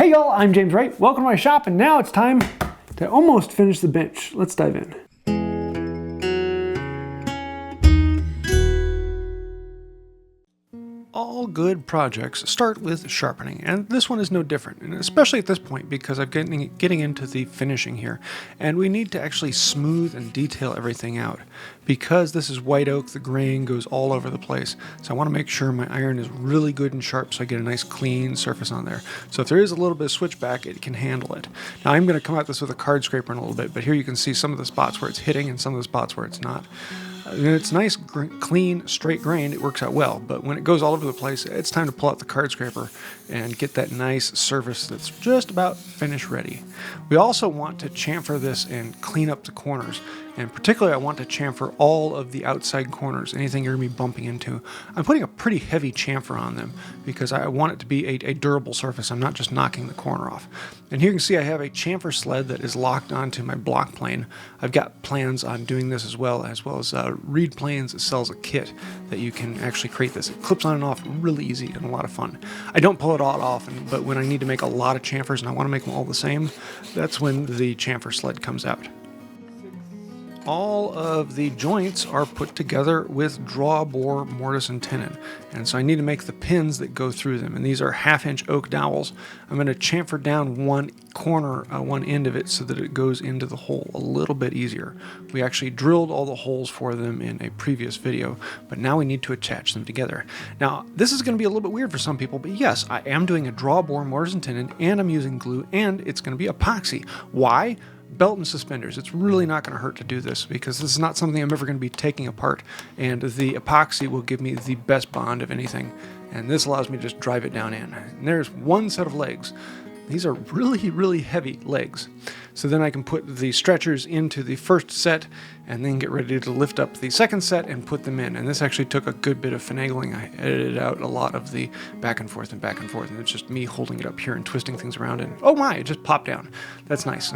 Hey y'all, I'm James Wright. Welcome to my shop, and now it's time to almost finish the bench. Let's dive in. All good projects start with sharpening, and this one is no different, and especially at this point because I'm getting into the finishing here, and we need to actually smooth and detail everything out. Because this is white oak, the grain goes all over the place, so I want to make sure my iron is really good and sharp so I get a nice clean surface on there. So if there is a little bit of switchback, it can handle it. Now I'm going to come at this with a card scraper in a little bit, but here you can see some of the spots where it's hitting and some of the spots where it's not. When it's nice, clean, straight grain, it works out well. But when it goes all over the place, it's time to pull out the card scraper and get that nice surface that's just about finish ready. We also want to chamfer this and clean up the corners. And particularly, I want to chamfer all of the outside corners, anything you're going to be bumping into. I'm putting a pretty heavy chamfer on them because I want it to be a durable surface. I'm not just knocking the corner off. And here you can see I have a chamfer sled that is locked onto my block plane. I've got plans on doing this as well as Reed Planes sells a kit that you can actually create this. It clips on and off really easy and a lot of fun. I don't pull it all off, but when I need to make a lot of chamfers and I want to make them all the same, that's when the chamfer sled comes out. All of the joints are put together with draw bore mortise and tenon, and so I need to make the pins that go through them, and these are 1/2-inch oak dowels. I'm going to chamfer down one corner, one end of it, so that it goes into the hole a little bit easier. We actually drilled all the holes for them in a previous video, but now we need to attach them together. Now this is going to be a little bit weird for some people, but yes, I am doing a draw bore mortise and tenon, and I'm using glue, and it's going to be epoxy. Why? Belt and suspenders. It's really not going to hurt to do this because this is not something I'm ever going to be taking apart, and the epoxy will give me the best bond of anything, and this allows me to just drive it down in. And there's one set of legs. These are really heavy legs. So then I can put the stretchers into the first set and then get ready to lift up the second set and put them in. And this actually took a good bit of finagling. I edited out a lot of the back and forth, and it's just me holding it up here and twisting things around, and oh my, it just popped down. That's nice.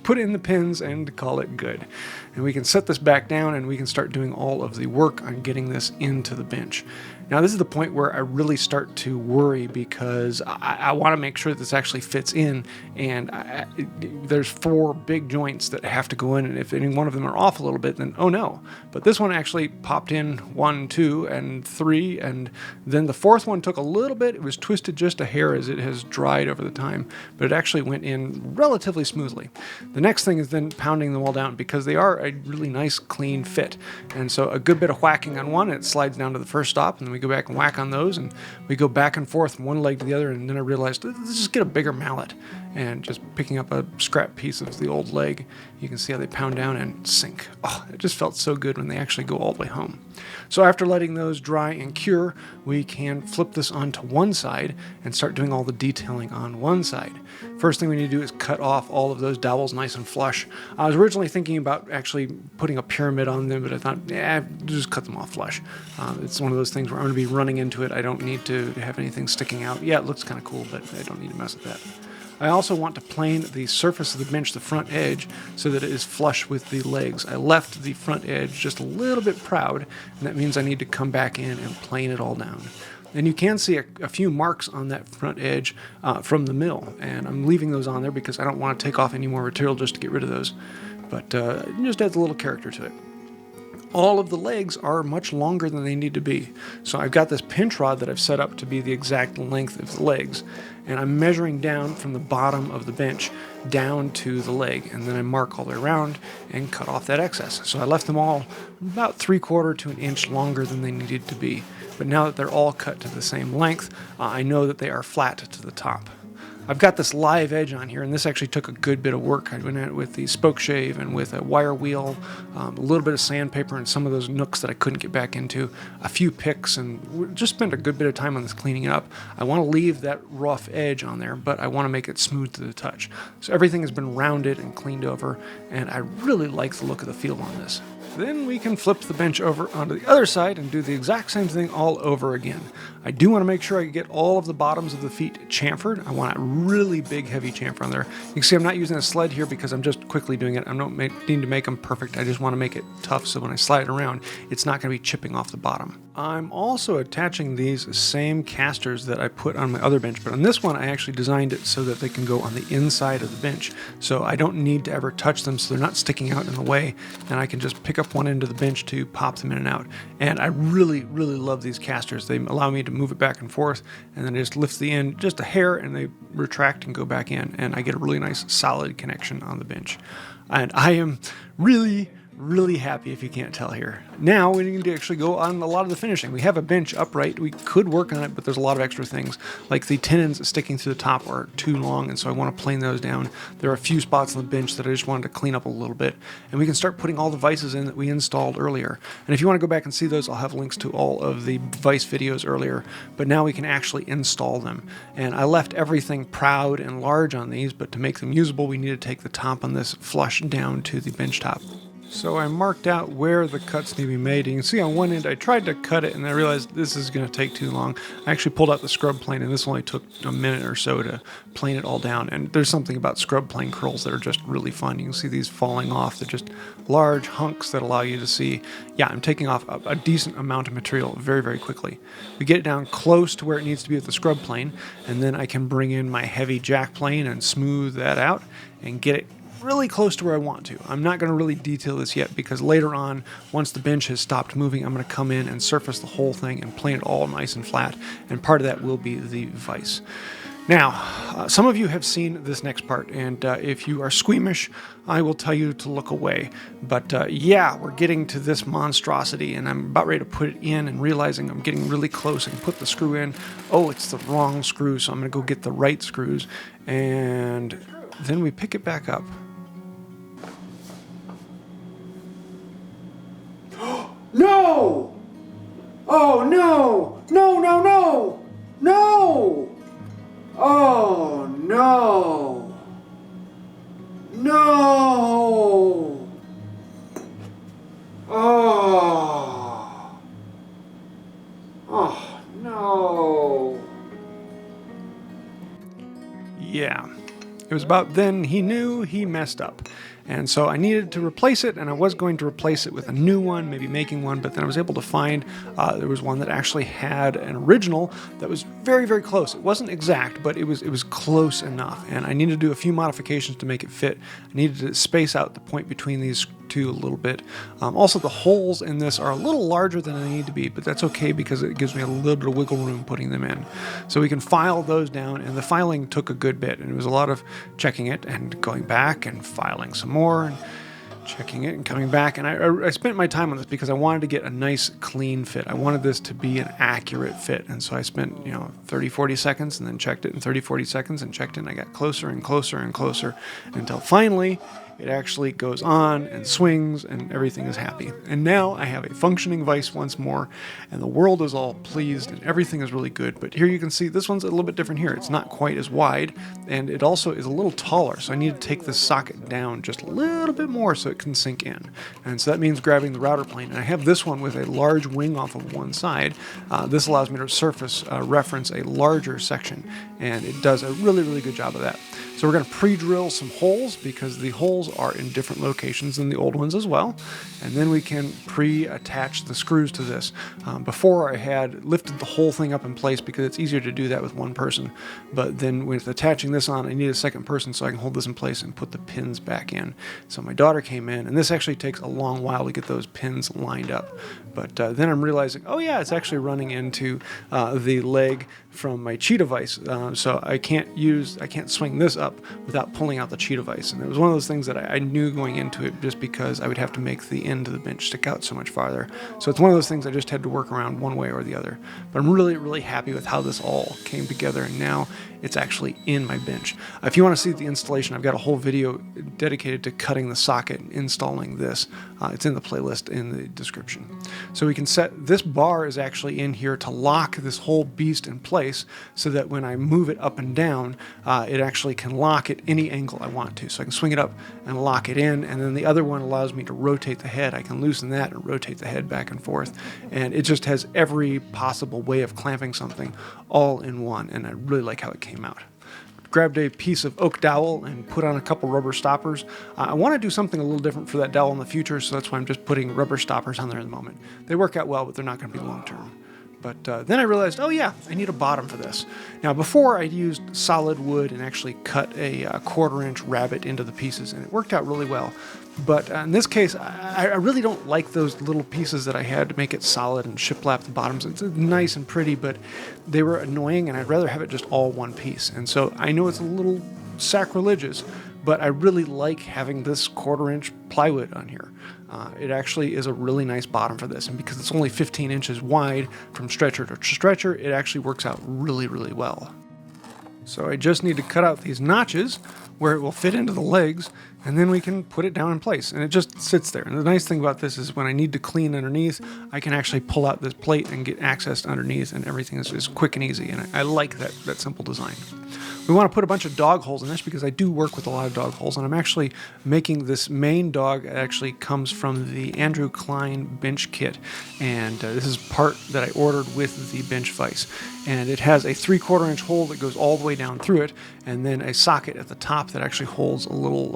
Put in the pins and call it good. And we can set this back down and we can start doing all of the work on getting this into the bench. Now this is the point where I really start to worry because I want to make sure that this actually fits in, and there's 4 big joints that have to go in, and if any one of them are off a little bit, then oh no. But this one actually popped in 1, 2, and 3, and then the 4th one took a little bit. It was twisted just a hair as it has dried over the time, but it actually went in relatively smoothly. The next thing is then pounding them all down because they are a really nice clean fit, and so a good bit of whacking on one, it slides down to the first stop, and then we go back and whack on those, and we go back and forth from one leg to the other, and then I realized, let's just get a bigger mallet. And just picking up a scrap piece of the old leg, you can see how they pound down and sink. Oh, it just felt so good when they actually go all the way home. So after letting those dry and cure, we can flip this onto one side and start doing all the detailing on one side. First thing we need to do is cut off all of those dowels nice and flush. I was originally thinking about actually putting a pyramid on them, but I thought, just cut them off flush. It's one of those things where I'm going to be running into it. I don't need to have anything sticking out. Yeah, it looks kind of cool, but I don't need to mess with that. I also want to plane the surface of the bench, the front edge, so that it is flush with the legs. I left the front edge just a little bit proud, and that means I need to come back in and plane it all down. And you can see a few marks on that front edge from the mill, and I'm leaving those on there because I don't want to take off any more material just to get rid of those. But it just adds a little character to it. All of the legs are much longer than they need to be. So I've got this pinch rod that I've set up to be the exact length of the legs, and I'm measuring down from the bottom of the bench down to the leg, and then I mark all the way around and cut off that excess. So I left them all about 3/4 to an inch longer than they needed to be. But now that they're all cut to the same length, I know that they are flat to the top. I've got this live edge on here, and this actually took a good bit of work. I went at it with the spoke shave and with a wire wheel, a little bit of sandpaper and some of those nooks that I couldn't get back into, a few picks, and just spent a good bit of time on this cleaning it up. I want to leave that rough edge on there, but I want to make it smooth to the touch. So everything has been rounded and cleaned over, and I really like the look of the feel on this. Then we can flip the bench over onto the other side and do the exact same thing all over again. I do want to make sure I get all of the bottoms of the feet chamfered. I want a really big heavy chamfer on there. You can see I'm not using a sled here because I'm just quickly doing it. I don't need to make them perfect. I just want to make it tough so when I slide it around, it's not going to be chipping off the bottom. I'm also attaching these same casters that I put on my other bench, but on this one I actually designed it so that they can go on the inside of the bench. So I don't need to ever touch them so they're not sticking out in the way, and I can just pick up one end of the bench to pop them in and out. And I really, really love these casters. They allow me to move it back and forth, and then I just lift the end just a hair and they retract and go back in, and I get a really nice solid connection on the bench. And I am really happy, if you can't tell here. Now we need to actually go on a lot of the finishing. We have a bench upright. We could work on it, but there's a lot of extra things. Like the tenons sticking to the top are too long, and so I want to plane those down. There are a few spots on the bench that I just wanted to clean up a little bit. And we can start putting all the vices in that we installed earlier. And if you want to go back and see those, I'll have links to all of the Vise videos earlier. But now we can actually install them. And I left everything proud and large on these, but to make them usable, we need to take the top on this flush down to the bench top. So I marked out where the cuts need to be made. You can see on one end I tried to cut it and I realized this is going to take too long. I actually pulled out the scrub plane, and this only took a minute or so to plane it all down. And there's something about scrub plane curls that are just really fun. You can see these falling off. They're just large hunks that allow you to see, yeah, I'm taking off a decent amount of material very, very quickly. We get it down close to where it needs to be with the scrub plane, and then I can bring in my heavy jack plane and smooth that out and get it really close to where I want to. I'm not going to really detail this yet because later on, once the bench has stopped moving, I'm going to come in and surface the whole thing and plane it all nice and flat, and part of that will be the vise. Now, some of you have seen this next part, and if you are squeamish, I will tell you to look away. But yeah, we're getting to this monstrosity, and I'm about ready to put it in and realizing I'm getting really close and put the screw in. Oh, it's the wrong screw, so I'm going to go get the right screws, and then we pick it back up. No! Oh, no! No, no, no! No! Oh, no! No! Oh! Oh, no! Yeah. It was about then he knew he messed up. And so I needed to replace it, and I was going to replace it with a new one, maybe making one, but then I was able to find there was one that actually had an original that was very, very close. It wasn't exact, but it was close enough, and I needed to do a few modifications to make it fit. I needed to space out the point between these two a little bit. Also, the holes in this are a little larger than they need to be, but that's okay because it gives me a little bit of wiggle room putting them in. So we can file those down, and the filing took a good bit, and it was a lot of checking it and going back and filing some more and checking it and coming back. And I spent my time on this because I wanted to get a nice clean fit. I wanted this to be an accurate fit, and so I spent 30-40 seconds and then checked it, and 30-40 seconds and checked it, and I got closer and closer and closer until finally it actually goes on and swings and everything is happy. And now I have a functioning vise once more, and the world is all pleased and everything is really good. But here you can see this one's a little bit different here. It's not quite as wide, and it also is a little taller, so I need to take this socket down just a little bit more so it can sink in. And so that means grabbing the router plane. And I have this one with a large wing off of one side. This allows me to reference a larger section, and it does a really, really good job of that. So we're going to pre-drill some holes because the holes are in different locations than the old ones as well. And then we can pre-attach the screws to this. Before I had lifted the whole thing up in place because it's easier to do that with one person. But then with attaching this on, I need a second person so I can hold this in place and put the pins back in. So my daughter came in, and this actually takes a long while to get those pins lined up. But then I'm realizing, oh yeah, it's actually running into the leg from my cheetah vise. So I can't swing this up without pulling out the cheetah vise. And it was one of those things that I knew going into it just because I would have to make the end of the bench stick out so much farther. So it's one of those things I just had to work around one way or the other. But I'm really, really happy with how this all came together, and now it's actually in my bench. If you want to see the installation, I've got a whole video dedicated to cutting the socket and installing this. It's in the playlist in the description. So we can set, this bar is actually in here to lock this whole beast in place so that when I move it up and down, it actually can lock at any angle I want to. So I can swing it up and lock it in, and then the other one allows me to rotate the head. I can loosen that and rotate the head back and forth, and it just has every possible way of clamping something all in one, and I really like how it came out. Grabbed a piece of oak dowel and put on a couple rubber stoppers. I want to do something a little different for that dowel in the future, so that's why I'm just putting rubber stoppers on there at the moment. They work out well, but they're not going to be long term. But then I realized, oh yeah, I need a bottom for this. Now before I used solid wood and actually cut a 1/4-inch rabbet into the pieces, and it worked out really well. But in this case, I really don't like those little pieces that I had to make it solid and shiplap the bottoms. It's nice and pretty, but they were annoying, and I'd rather have it just all one piece. And so I know it's a little sacrilegious, but I really like having this 1/4-inch plywood on here. It actually is a really nice bottom for this, and because it's only 15 inches wide from stretcher to stretcher, it actually works out really, really well. So I just need to cut out these notches where it will fit into the legs, and then we can put it down in place, and it just sits there. And the nice thing about this is when I need to clean underneath, I can actually pull out this plate and get access underneath, and everything is just quick and easy, and I like that simple design. We want to put a bunch of dog holes in this because I do work with a lot of dog holes, and I'm actually making this main dog. It actually comes from the Andrew Klein bench kit, and this is part that I ordered with the bench vise. And it has a 3/4-inch hole that goes all the way down through it, and then a socket at the top that actually holds a little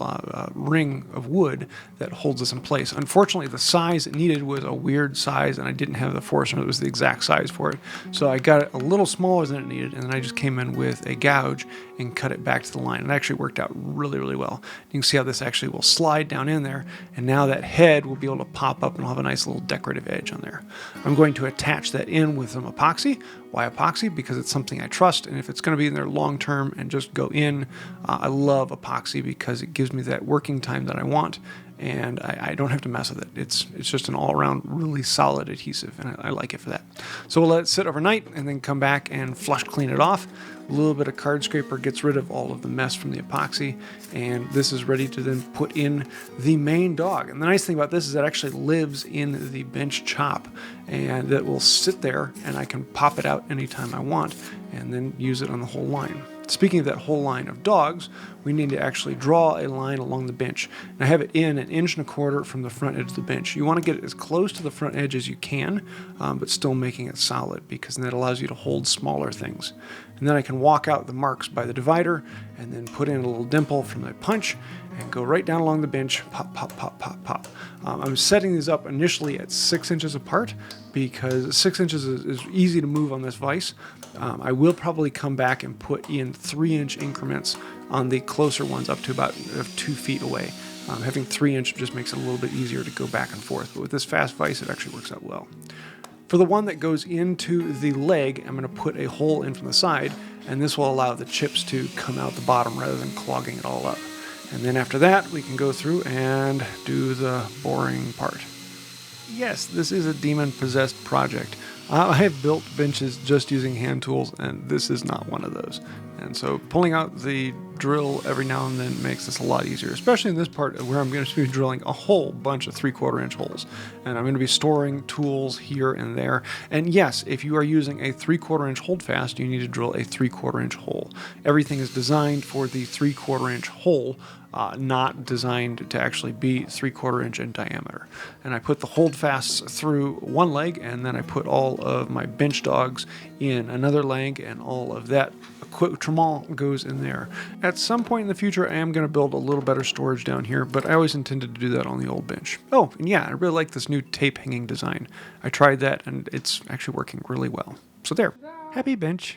ring of wood that holds this in place. Unfortunately, the size it needed was a weird size, and I didn't have the forcener that was the exact size for it. So I got it a little smaller than it needed, and then I just came in with a gouge and cut it back to the line. It actually worked out really, really well. You can see how this actually will slide down in there, and now that head will be able to pop up and will have a nice little decorative edge on there. I'm going to attach that in with some epoxy. Why epoxy? Because it's something I trust, and if it's going to be in there long term and just go in, I love epoxy because it gives me that working time that I want, and I don't have to mess with it. It's just an all-around really solid adhesive, and I like it for that. So we'll let it sit overnight and then come back and flush clean it off. A little bit of card scraper gets rid of all of the mess from the epoxy, and this is ready to then put in the main dog. And the nice thing about this is it actually lives in the bench chop, and that will sit there, and I can pop it out anytime I want and then use it on the whole line. Speaking of that whole line of dogs, we need to actually draw a line along the bench. And I have it in 1.25 inches from the front edge of the bench. You want to get it as close to the front edge as you can, but still making it solid, because then that allows you to hold smaller things. And then I can walk out the marks by the divider and then put in a little dimple from the punch and go right down along the bench, pop, pop, pop, pop, pop. I'm setting these up initially at 6 inches apart because 6 inches is easy to move on this vise. I will probably come back and put in 3-inch increments on the closer ones up to about 2 feet away. Having 3-inch just makes it a little bit easier to go back and forth, but with this fast vise it actually works out well. For the one that goes into the leg, I'm going to put a hole in from the side, and this will allow the chips to come out the bottom rather than clogging it all up. And then after that, we can go through and do the boring part. Yes, this is a demon-possessed project. I have built benches just using hand tools, and this is not one of those. And so pulling out the drill every now and then makes this a lot easier, especially in this part where I'm going to be drilling a whole bunch of 3/4-inch holes. And I'm going to be storing tools here and there. And yes, if you are using a 3/4-inch holdfast, you need to drill a 3/4-inch hole. Everything is designed for the 3/4-inch hole, not designed to actually be 3/4-inch in diameter. And I put the holdfasts through one leg, and then I put all of my bench dogs in another leg, and all of that accoutrement goes in there. At some point in the future, I am going to build a little better storage down here, but I always intended to do that on the old bench. Oh, and yeah, I really like this new tape hanging design. I tried that, and it's actually working really well. So there, happy bench.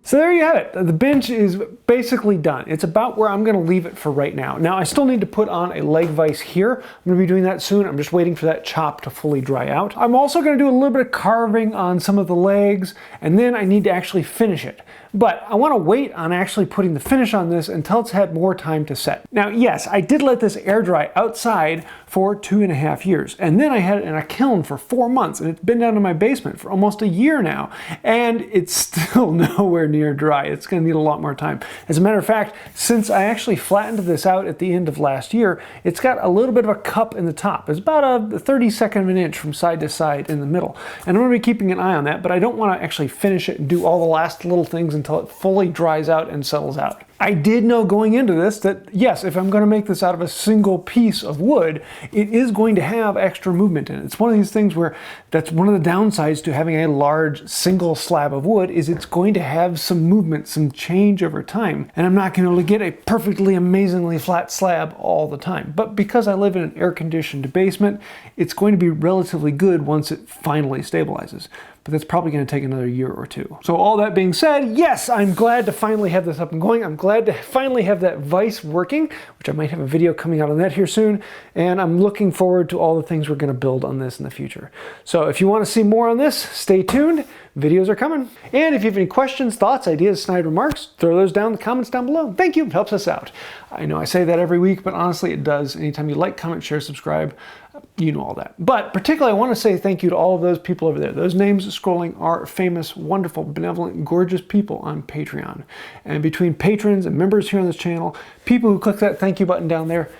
So there you have it. The bench is basically done. It's about where I'm going to leave it for right now. Now I still need to put on a leg vise here. I'm going to be doing that soon. I'm just waiting for that chop to fully dry out. I'm also going to do a little bit of carving on some of the legs, and then I need to actually finish it. But I want to wait on actually putting the finish on this until it's had more time to set. Now yes, I did let this air dry outside for 2.5 years, and then I had it in a kiln for 4 months, and it's been down in my basement for almost a year now, and it's still nowhere near dry. It's going to need a lot more time. As a matter of fact, since I actually flattened this out at the end of last year, it's got a little bit of a cup in the top. It's about a 32nd of an inch from side to side in the middle, and I'm going to be keeping an eye on that, but I don't want to actually finish it and do all the last little things until it fully dries out and settles out. I did know going into this that, yes, if I'm going to make this out of a single piece of wood, it is going to have extra movement in it. It's one of these things where that's one of the downsides to having a large single slab of wood is it's going to have some movement, some change over time. And I'm not going to be able to get a perfectly, amazingly flat slab all the time. But because I live in an air-conditioned basement, it's going to be relatively good once it finally stabilizes. But that's probably going to take another year or two. So all that being said, yes, I'm glad to finally have this up and going. I'm glad to finally have that vise working, which I might have a video coming out on that here soon. And I'm looking forward to all the things we're going to build on this in the future. So if you want to see more on this, stay tuned. Videos are coming. And if you have any questions, thoughts, ideas, snide remarks, throw those down in the comments down below. Thank you. It helps us out. I know I say that every week, but honestly it does. Anytime you like, comment, share, subscribe, you know all that. But particularly I want to say thank you to all of those people over there. Those names scrolling are famous, wonderful, benevolent, gorgeous people on Patreon. And between patrons and members here on this channel, people who click that thank you button down there,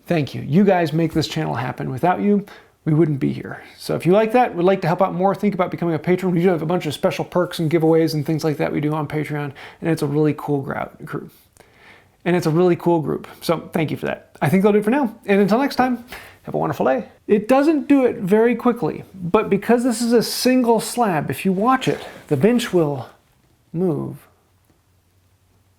thank you. You guys make this channel happen. Without you, we wouldn't be here. So if you like that, would like to help out more, think about becoming a patron. We do have a bunch of special perks and giveaways and things like that we do on Patreon, and it's a really cool group. And it's a really cool group. So thank you for that. I think that'll do it for now. And until next time, have a wonderful day. It doesn't do it very quickly, but because this is a single slab, if you watch it, the bench will move.